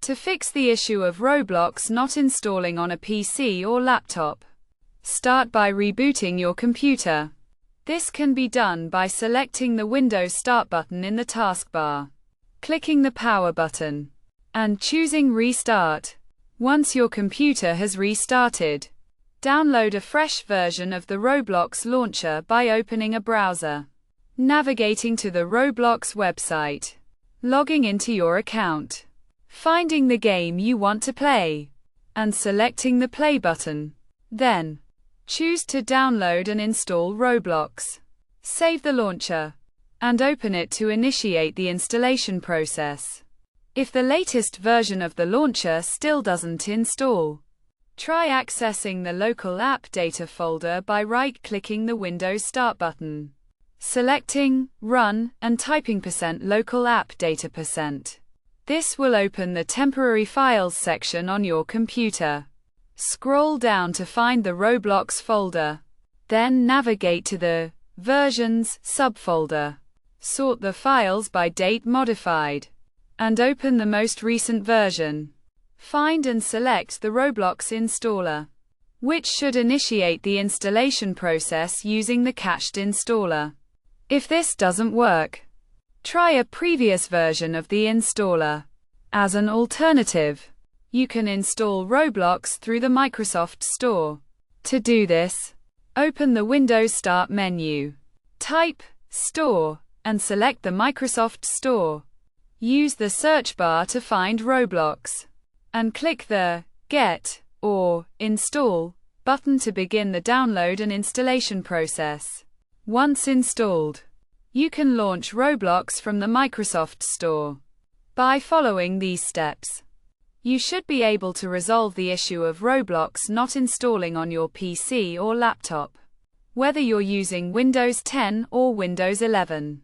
To fix the issue of Roblox not installing on a PC or laptop, start by rebooting your computer. This can be done by selecting the Windows Start button in the taskbar, clicking the power button, and choosing Restart. Once your computer has restarted, download a fresh version of the Roblox launcher by opening a browser, navigating to the Roblox website, logging into your account, finding the game you want to play, and selecting the play button. Then, choose to download and install Roblox. Save the launcher, and open it to initiate the installation process. If the latest version of the launcher still doesn't install, try accessing the local app data folder by right-clicking the Windows Start button, selecting Run, and typing %local app data%. This will open the temporary files section on your computer. Scroll down to find the Roblox folder. Then navigate to the Versions subfolder. Sort the files by date modified, and open the most recent version. Find and select the Roblox installer, which should initiate the installation process using the cached installer. If this doesn't work, try a previous version of the installer. As an alternative, you can install Roblox through the Microsoft Store. To do this, open the Windows Start menu, type Store, and select the Microsoft Store. Use the search bar to find Roblox, and click the Get or Install button to begin the download and installation process. Once installed, you can launch Roblox from the Microsoft Store. By following these steps, you should be able to resolve the issue of Roblox not installing on your PC or laptop, whether you're using Windows 10 or Windows 11.